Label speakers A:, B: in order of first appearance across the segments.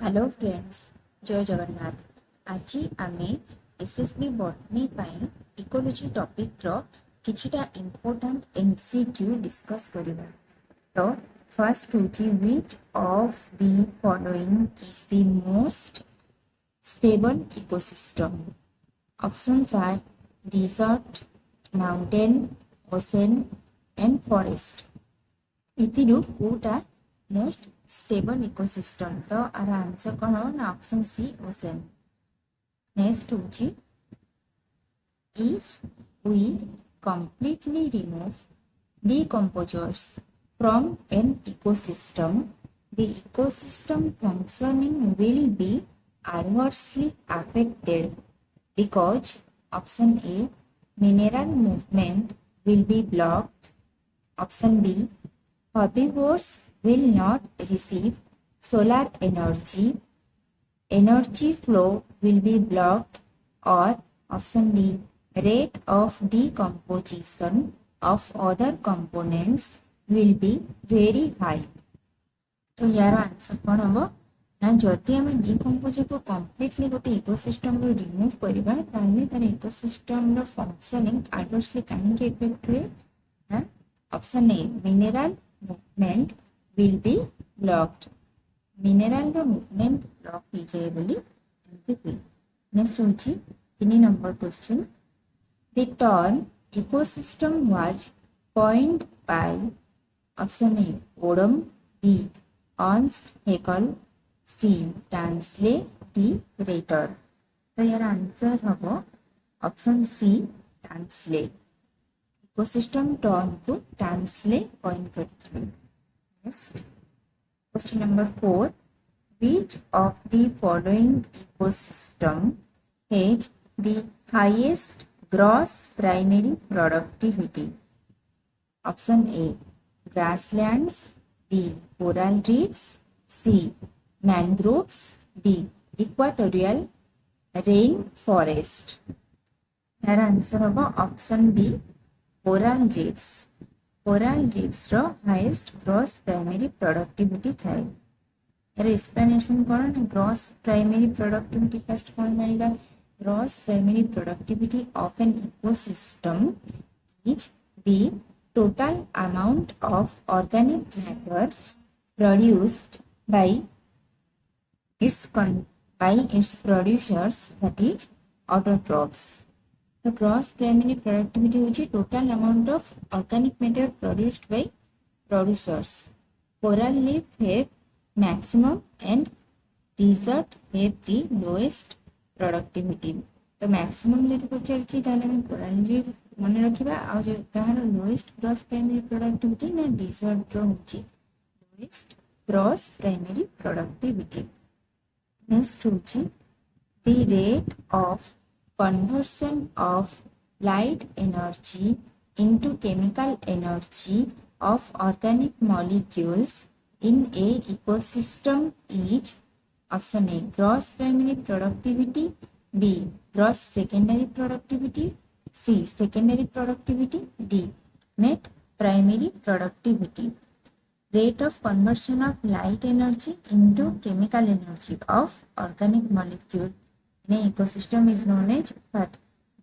A: Hello friends, जय जगन्नाथ। आज आमे एसएसबी बॉटनी पाई इकोलॉजी टॉपिक रो किछिटा इंपोर्टेंट एमसीक्यू डिस्कस करिबा। तो फर्स्ट होची which of the following is the most stable ecosystem. Options are desert, mountain, ocean and forest. इतिरु कोटा मोस्ट स्टेबल इकोसिस्टम। तो आर आंसर कौन हो ना ऑप्शन सी ओशन। नेक्स्ट होची if we completely remove decomposers from an ecosystem, the ecosystem functioning will be adversely affected because option A, mineral movement will be blocked. Option B, herbivores will not receive solar energy. Energy flow will be blocked. Or option D, rate of decomposition of other components will be very high. तो यार answer कौन हम ना जदि आम decompose को completely गोटे ecosystem row remove करबा ताले तार इकोसिस्टम रो फंक्शनिंग एडवर्सली कहीं इफेक्ट हुए ना option A mineral movement will be blocked. Mineral रो मूवमेंट ब्लॉक हो जाए बोली एमती हुए। नेक्स्ट होची 3 number question. The term ecosystem was coined by option A, Odom, B, Ernst Haeckel, C, Tansley, D, Rater। तो यार आंसर हम option C Tansley. Ecosystem term को टांसले कॉइन करते। Next question number 4। Which of the following ecosystem has the highest gross primary productivity? Option A, grasslands, B, coral reefs, C, mangroves, D, equatorial rainforest। यार answer हम option B coral reefs. Coral reefs रो highest gross primary productivity थाए। यार explanation कौन ना gross primary productivity first कौन मिलेगा। Gross primary productivity of an ecosystem is the total amount of organic matter produced by its producers, that is autotrophs. The gross primary productivity is total amount of organic matter produced by producers. Coral reef have maximum and desert have the lowest productivity. तो maximum जब पचार coral reef मन रखा आर lowest gross primary productivity ना desert रोचे lowest gross primary productivity. Next होची the rate of conversion of light energy into chemical energy of organic molecules in a ecosystem is option A gross primary productivity, B gross secondary productivity, C secondary productivity, D net primary productivity. Rate of conversion of light energy into chemical energy of organic molecule in a ecosystem is known as what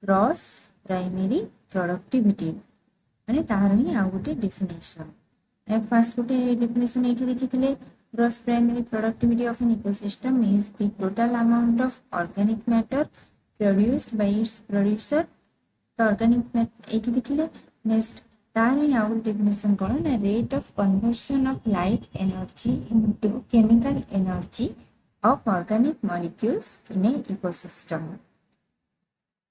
A: gross primary productivity. माने तार ही आ गोटे definition. First गोटे definition एठी देखिथिले gross primary productivity of an ecosystem is the total amount of organic matter produced by its producer। तो organic matter एठी देखिले। Next तार ही out definition कोन ना rate of conversion of light energy into chemical energy of organic molecules in a ecosystem.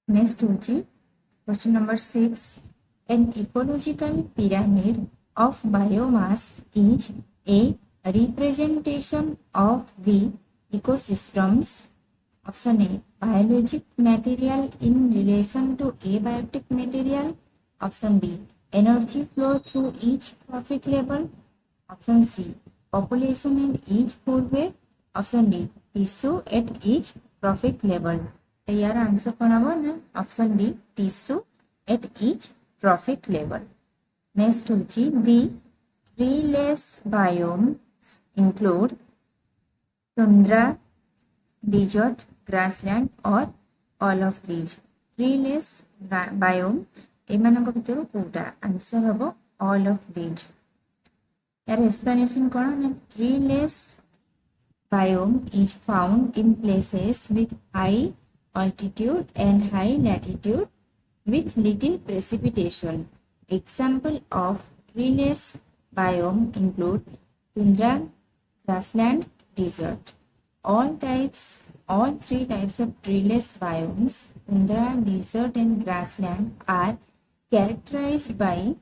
A: Next होची question number 6। An ecological pyramid of biomass is a representation of the ecosystems। Option A, biologic material in relation to abiotic material। Option B, energy flow through each trophic level। Option C, population in each food web। Option D, tissue at each trophic level। तो यार answer कौन होगा ना option D tissue at each trophic level. Next होची दी treeless biome include tundra, desert, grassland or all of these. Treeless biome एमानक भितर Kota answer हम all of these. यार explanation कौन है? Treeless biome is found in places with high altitude and high latitude with little precipitation. Example of treeless biome include tundra, grassland, desert. All three types of treeless biomes, tundra, desert and grassland, are characterized by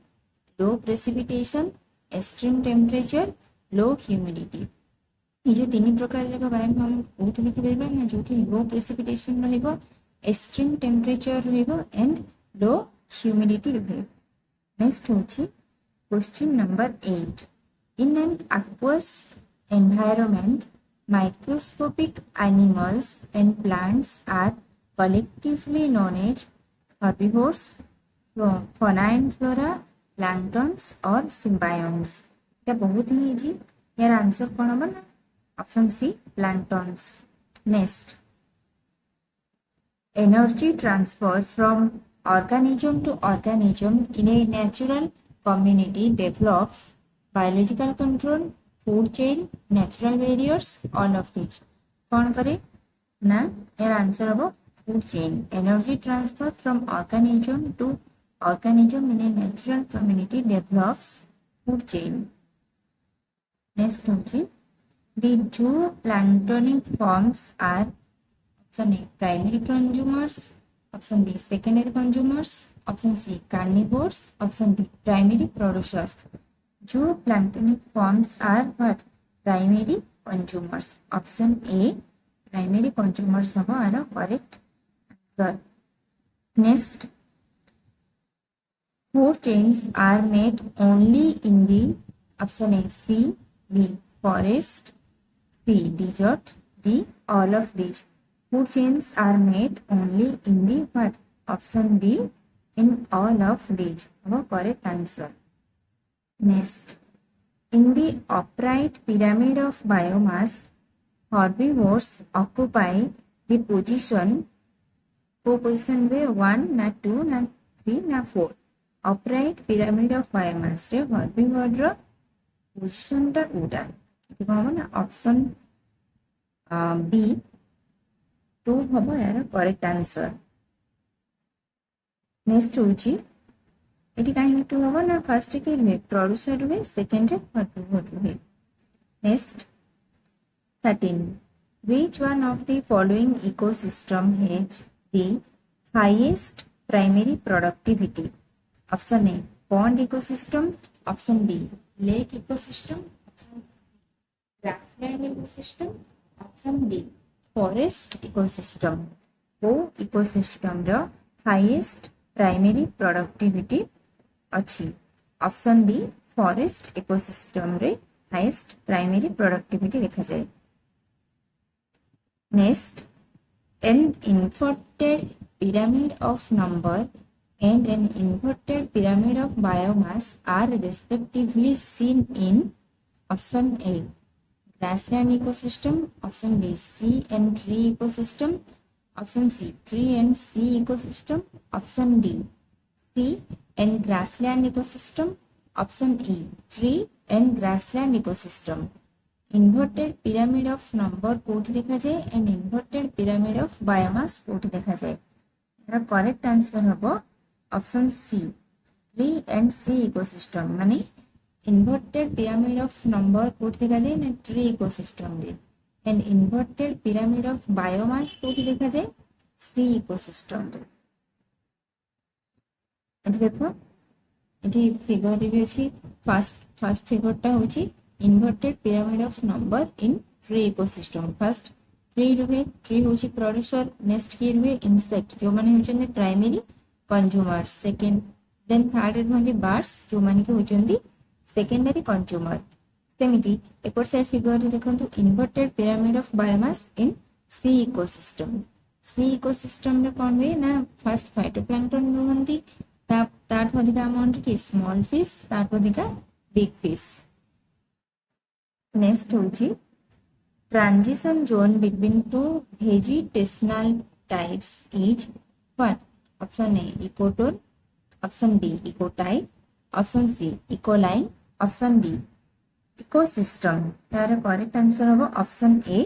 A: low precipitation, extreme temperature, low humidity. ये जो तीन प्रकार biome हम कौट लिखिपर ना जो low precipitation extreme temperature and low humidity रहे. Next होची question number 8. In an aqueous environment microscopic animals and plants are collectively known as herbivores, fauna and flora, planktons or symbionts. এটা बहुत ही इजी. यार answer कौन होगा ना? Option C planktons. Next, energy transfer from organism to organism in a natural community develops biological control, food chain, natural barriers, all of these. कौन करे ना? यार आंसर होगा food chain. Energy transfer from organism to organism in a natural community develops food chain. Next होची the zooplanktonic forms are option A primary consumers, option B secondary consumers, option C carnivores, option D primary producers. Zooplanktonic forms are what? Primary consumers. Option A primary consumers are correct answer. Next, food chains are made only in the option A C, B forest, C desert, D all of these. Food chains are made only in the what? Option D in all of these. Our correct answer. Next, in the upright pyramid of biomass, herbivores occupy the position. Co-position रे 1 ना 2 ना 3 ना 4. Upright pyramid of biomass रे herbivore रो position टा कोटा. ना option B 2 हम यार correct answer. Next होची एटी काहे 2 हम ना फर्स्ट के रुहे प्रोड्यूसर रुहे सेकंड रे हेर्बिवोर रुहे. Next 13. Which one of the following ecosystem has the highest primary productivity? Option A pond ecosystem, option B lake ecosystem, grassland ecosystem, option D forest ecosystem. वो ecosystem रो highest primary productivity अच्छी. Option D forest ecosystem रे highest primary productivity लिखा जाए. Next, an inverted pyramid of number and an inverted pyramid of biomass are respectively seen in option A grassland ecosystem, option B sea and tree ecosystem, option C tree and sea ecosystem, option D sea and grassland ecosystem, option E tree and grassland ecosystem. Inverted pyramid of number कोठी देखा जाए and inverted pyramid of biomass कोठी देखा जाए. यार correct answer हबो option C tree and sea ecosystem. माने inverted pyramid of number कोठी देखा जाए ना ट्री इकोसिस्टम रे and inverted pyramid of biomass कोठी देखा जाए सी इकोसिस्टम रे. एठी देखो एठी फिगर रे भी अछि. फर्स्ट फिगर टा होची inverted pyramid of number in tree ecosystem. First tree रुहे ट्री होची प्रोड्यूसर. नेक्स्ट की रुहे इंसेक्ट जो माने होचंदी primary consumer. Second then third रुहंदी बर्ड्स जो माने कि होचंदी सेकेंडरी कंज्यूमर. सेमिति एपर साइड फिगर रे देखंतु inverted pyramid of biomass in sea ecosystem. Sea ecosystem रे कोन वे ना फर्स्ट फाइटोप्लैंक्टन रुहंदी. ताठ अधिका अमाउंट की स्मॉल फिश ताठ अधिका बिग फिश. नेक्स्ट होची transition zone between two vegetational types is what? Option A, ecotone. Option B, ecotype. Option C, ecoline. Option D, ecosystem. यार correct answer होगा option A,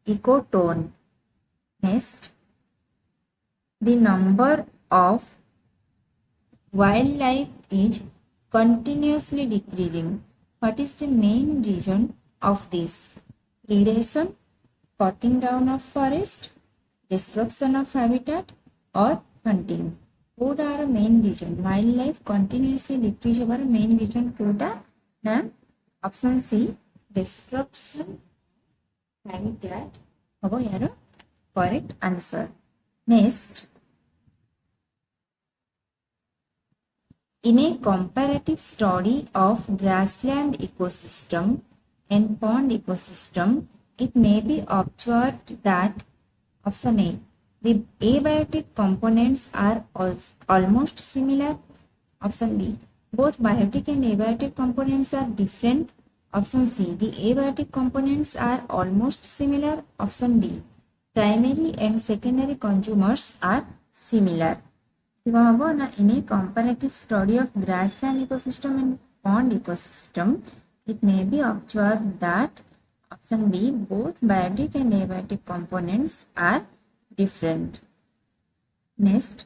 A: ecotone. Next, the number of wildlife is continuously decreasing. What is the main reason of this? Predation, cutting down of forest, destruction of habitat, or hunting. What are the main reason? Wildlife continuously decrease over main reason कोटा ना option C, destruction habitat होगा यार correct answer. Next, in a comparative study of grassland ecosystem and pond ecosystem, it may be observed that option A, the abiotic components are almost similar. Option B, both biotic and abiotic components are different. Option C, the abiotic components are almost similar. Option D, primary and secondary consumers are similar. In a comparative study of grassland ecosystem and pond ecosystem, it may be observed that option B, both biotic and abiotic components are different. Next,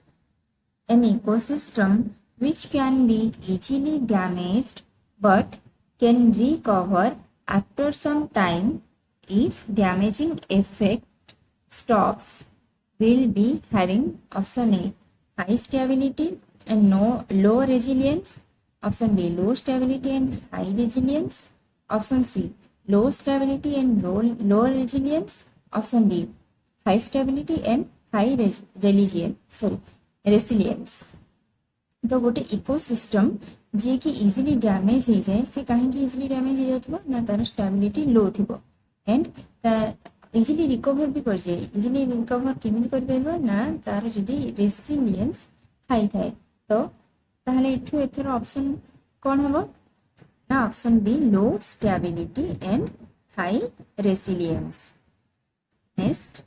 A: an ecosystem which can be easily damaged but can recover after some time if damaging effect stops will be having option A, high stability and low resilience. Option B, low stability and high resilience. Option C, low stability and low resilience. Option D, high stability and high resilience. तो गोटे ecosystem जी कि easily damage हो जाए से कहीं easily damage हो जाथबो ना तार स्टेबिलिटी लो थिबो एंड इजिली रिकवर भी कर जाए इजिली रिकवर केमिति कर परबो ना तार जदी रेसिलियंस हाई थाए तो ताहले इठु एथर ऑप्शन कोन हबो ना option B low stability and high resilience next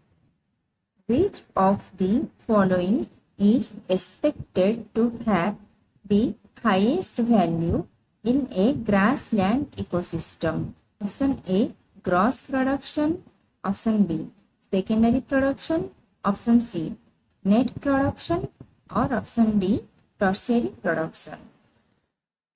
A: which of the following is expected to have the highest value in a grassland ecosystem? Option A, gross production. Option B, secondary production. Option C, net production. Or option D, tertiary production.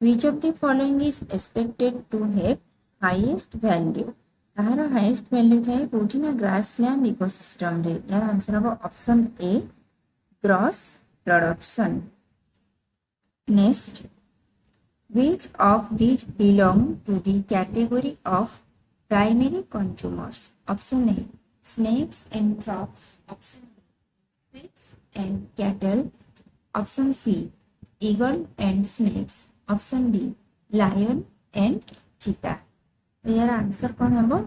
A: Which of the following is expected to have highest value? ताହାର highest value थाए कोठी ना grassland ecosystem रे यार answer हबो option A gross production next which of these belong to the category of primary consumers? Option A, snakes and frogs. Option B, insects and cattle. Option C, eagle and snakes. Option D, lion and cheetah. यार answer कौन है वो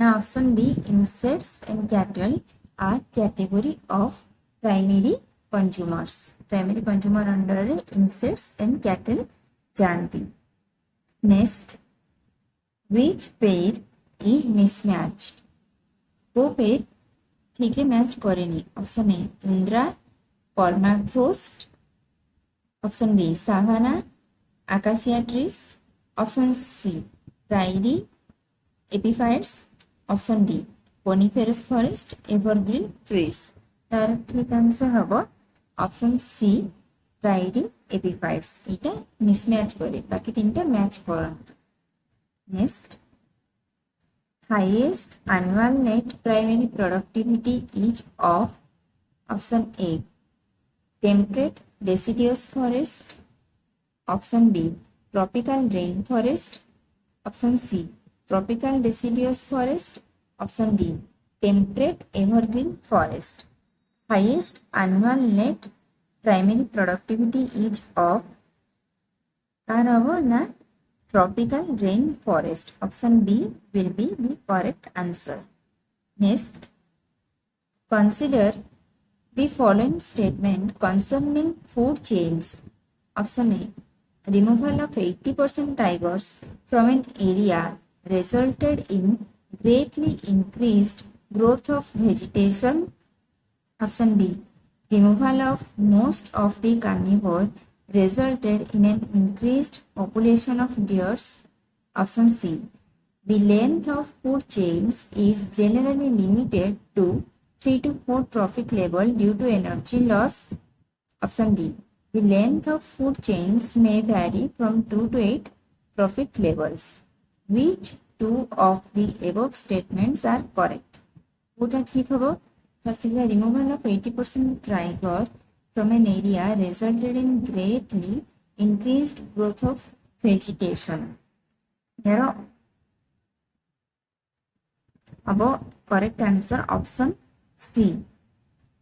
A: ना option B insects and cattle are category of primary consumer under insects and cattle जानती next which pair is mismatched वो पेयर ठीक है मैच करेनी option A tundra permafrost option B savanna acacia trees option C prairie epiphytes option D coniferous forest evergreen trees तार ठीक answer हबो option C prairie epiphytes इटा मिसमैच करे बाकी तीनटा match करंत next highest annual net primary productivity is of option A temperate deciduous forest option B tropical rain forest Option C, tropical deciduous forest. Option D, temperate evergreen forest. Highest annual net primary productivity is of na tropical rain forest. Option B will be the correct answer. Next, consider the following statement concerning food chains. Option A, removal of 80% tigers from an area resulted in greatly increased growth of vegetation. Option B. Removal of most of the carnivore resulted in an increased population of deers. Option C. The length of food chains is generally limited to 3 to 4 trophic level due to energy loss. Option D. The length of food chains may vary from 2 to 8 trophic levels. Which two of the above statements are correct? কোটা ঠিক হবে? First, the removal of 80% trigger from an area resulted in greatly increased growth of vegetation. Here, about correct answer option C.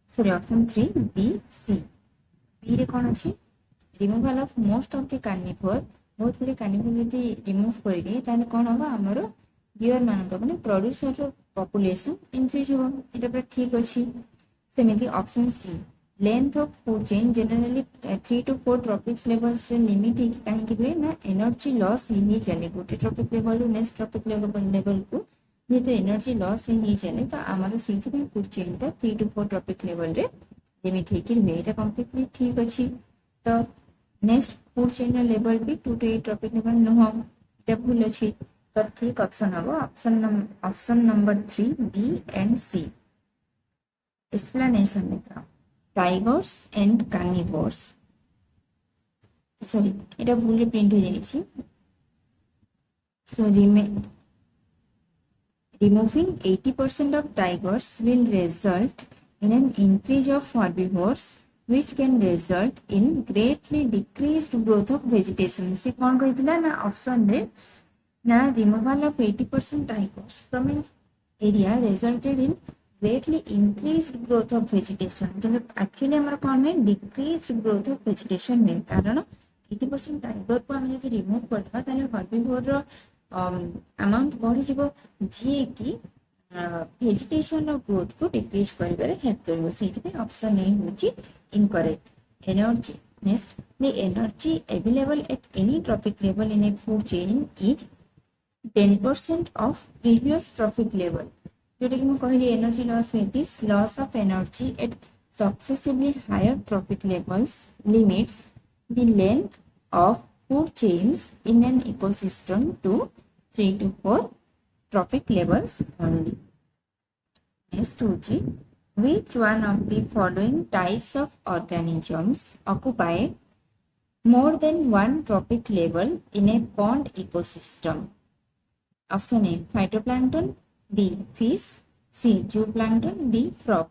A: Sorry, option 3, B, C. B रे कौन अच्छी? Removal of most of the carnivore, बहुत गुड़े carnivore यदि remove करेंगे, ताने कौन होगा? हमारो deer मानक अपने producer population increase होगा. इटा पर ठीक अच्छी. सेमिति option C. Length of food chain generally 3 to 4 tropics levels रे limit है कि कहीं किधरे ना energy loss ही चले. गोटे tropic level लो next tropic level को ये तो energy loss ही चले. तो हमारो सीधी में food chain का 3 to 4 tropic level रे लिमिट है कि एटा कंप्लीटली ठीक अछि. तो नेक्स्ट फूड चेन लेवल भी 2 to 8 ट्रॉपिक लेवल नुह एटा भूल अछि. तो ठीक ऑप्शन हबो option number 3 B and C. Explanation देखा टाइगर्स एंड कार्निवोर्स. सॉरी एटा भूल प्रिंट हो जाई छी. सो removing 80% of tigers will result in an increase of herbivores which can result in greatly decreased growth of vegetation. से कौन कहितला ना ऑप्शन रे ना removal of 80% tigers from an area resulted in greatly increased growth of vegetation. किंतु actually हमारा कौन में decreased growth of vegetation में कारण 80% टाइगर को हम यदि रिमूव करदबा ताले herbivore रो अमाउंट बढ़ी जीवो जे कि vegetation of growth को decrease करिबारे हेल्प करिवो. सेति पे ऑप्शन ए होची incorrect. Energy. Next, the energy available at any trophic level in a food chain is 10% of previous trophic level. जोटा कि मैं कहली energy loss हुए. This loss of energy at successively higher trophic levels limits the length of food chains in an ecosystem to 3 to 4 trophic levels only. Next, which one of the following types of organisms occupy more than one trophic level in a pond ecosystem? Option A, phytoplankton. B, fish. C, zooplankton. D, frog.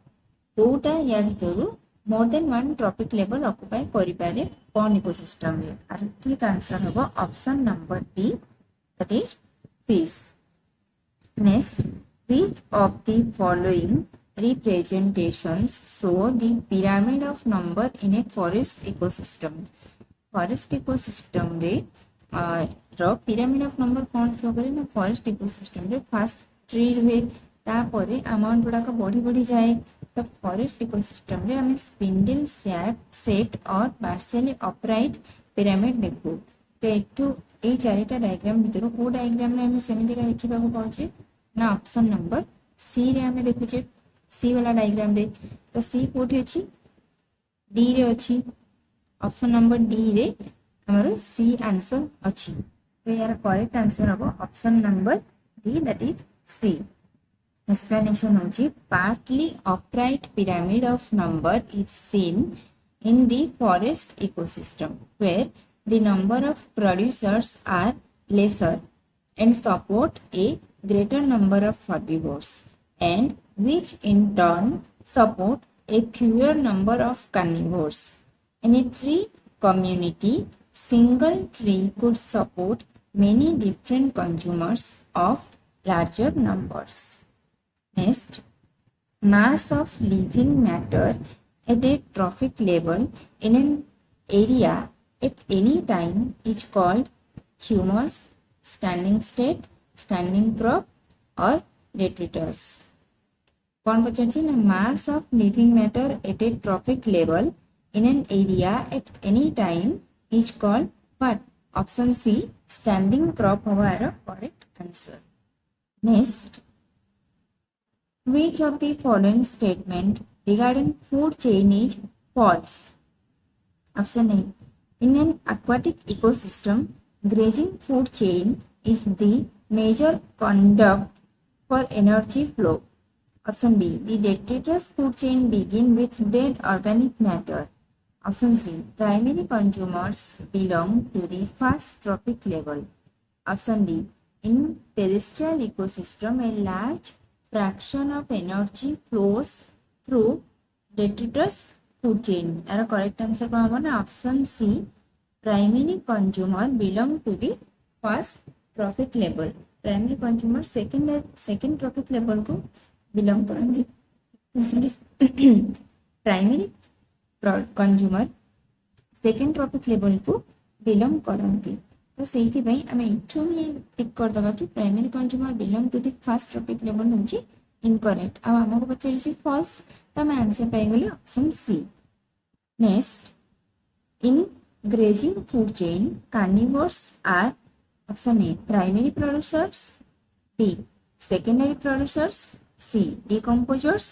A: कोटा या भितरु more than one trophic level occupy करिपारे pond ecosystem रे. आर ठीक answer होबो option number B, that is fish. Next, which of the following representations show the pyramid of number in a forest ecosystem? Forest ecosystem रे रो pyramid of number कौन show करे ना forest ecosystem रे first tree रहे तापरे amount गुड़ा का बढ़ी जाए. तो फॉरेस्ट इकोसिस्टम रे हमें स्पिंडल सेट और पार्शियली अपराइट पिरामिड देखु. तो एठू ए चारिटा डायग्राम भितर को डायग्राम रे हमें सेमिति का देखिबा को पाउचे ना ऑप्शन नंबर सी रे हमें देखुचे. सी वाला डायग्राम रे तो सी कोठी अछि डी रे अछि. ऑप्शन नंबर डी रे हमरो सी आंसर अछि. तो यार करेक्ट आंसर हबो option number D, that is C. Explanation होची partly upright pyramid of number is seen in the forest ecosystem where the number of producers are lesser and support a greater number of herbivores, and which in turn support a fewer number of carnivores. In a tree community, single tree could support many different consumers of larger numbers. Next, mass of living matter at a trophic level in an area at any time is called humus, standing state, standing crop or detritus. कौन पचाची ना mass of living matter at a trophic level in an area at any time is called what? Option C, standing crop होगा correct answer. Next, Which of the following statement regarding food chain is false? Option A. In an aquatic ecosystem, grazing food chain is the major conduct for energy flow. Option B. The detritus food chain begin with dead organic matter. Option C. Primary consumers belong to the first trophic level. Option D. In terrestrial ecosystem, a large fraction of energy flows through detritus food chain. यार correct answer कौन होगा ना? Option C. Primary consumer belong to the first trophic level. Primary consumer second trophic level को belong करते हैं. Primary consumer second trophic level को belong करती. तो से आम एठू ही टिक करदे कि primary consumer belong to the first trophic level हूँ इनकरेक्ट. आमको पचार फॉल्स तो आम आंसर पाईगले option C. Next, in grazing food chain carnivores are option A primary producers, B secondary producers, C decomposers,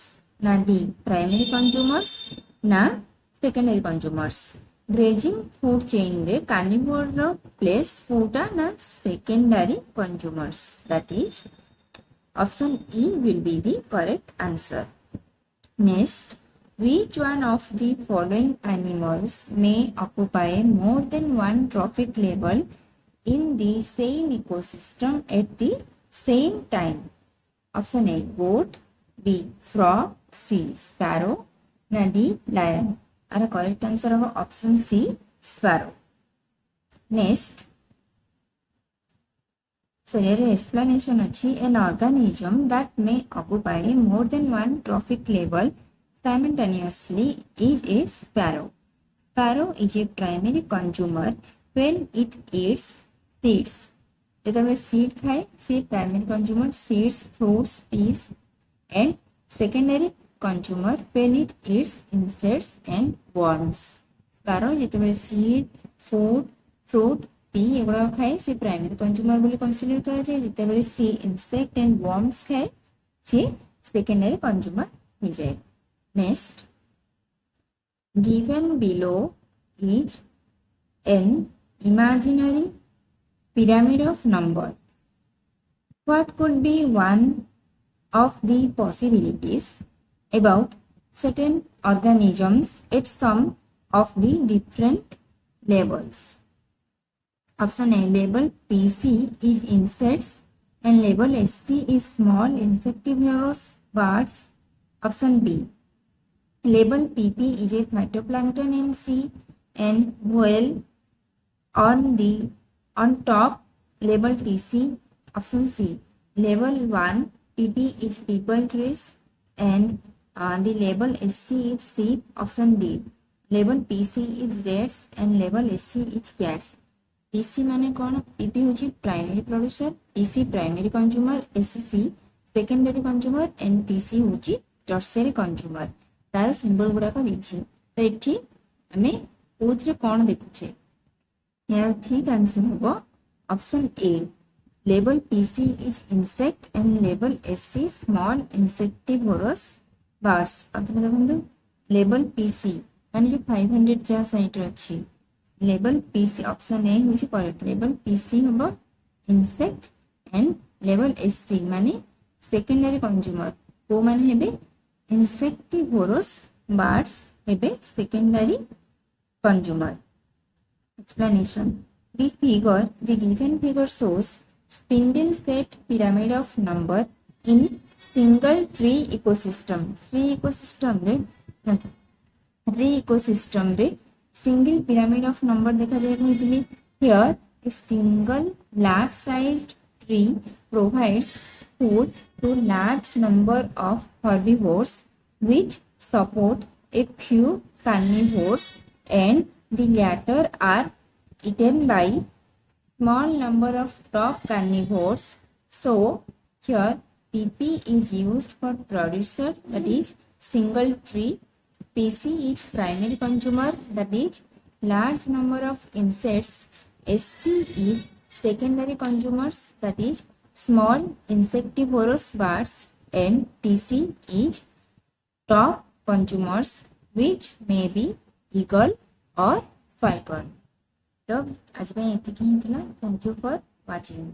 A: ना डी प्राइमरी कंज्यूमर्स, ना secondary consumers. Grazing food chain रे carnivore रो place कोटा ना secondary consumers. That is option E will be the correct answer. Next, which one of the following animals may occupy more than one trophic level in the same ecosystem at the same time? Option A goat, B frog, C sparrow, na D lion. Our correct answer of option C sparrow. Next, so here explanation achi. An organism that may occupy more than one trophic level simultaneously is a sparrow. Sparrow is a primary consumer when it eats seeds. जेतबेले seed खाए से primary consumer seeds, fruits, peas, and secondary consumer when it eats insects and worms. Sparrow जेतबेले seed, food, fruit, pea एगुड़ा खाए से primary consumer बोली consider करा जाए. जेतबेले से insect and worms खाए से secondary consumer हो जाए. Next, given below is an imaginary pyramid of numbers. What could be one of the possibilities about certain organisms at some of the different levels? Option A label PC is insects and label SC is small insectivorous birds. Option B label PP is a phytoplankton in sea and whale on top label TC. Option C label 1 PP is people trees and the label SC is sheep. Option D label PC is rats and label SC is cats. PC माने कौन? PP होची primary producer, PC primary consumer, SC secondary consumer and TC होची tertiary consumer. तार symbol गुड़ा को देछि. तो एठी हमें कोथरे कौन देखुछे? यार ठीक आंसर होबो option A label PC is insect and label SC small insectivorous birds. अब तुम देखो label PC माने जो 500 जा साइट अच्छी label PC ऑप्शन ए होची करेक्ट. label PC होबो insect and label SC माने secondary consumer को माने हेबे insectivorous birds हेबे secondary consumer. Explanation. The given figure shows spindle set pyramid of number in single tree ecosystem. Tree ecosystem रे single pyramid of number देखा जाए कहती. Here a single large sized tree provides food to large number of herbivores which support a few carnivores and the latter are eaten by small number of top carnivores. So here PP is used for producer, that is single tree. PC is primary consumer, that is large number of insects. SC is secondary consumers, that is small insectivorous birds. and TC is top consumers which may be eagle or falcon. तो आज एतिकी ही थिला। Thank you for watching.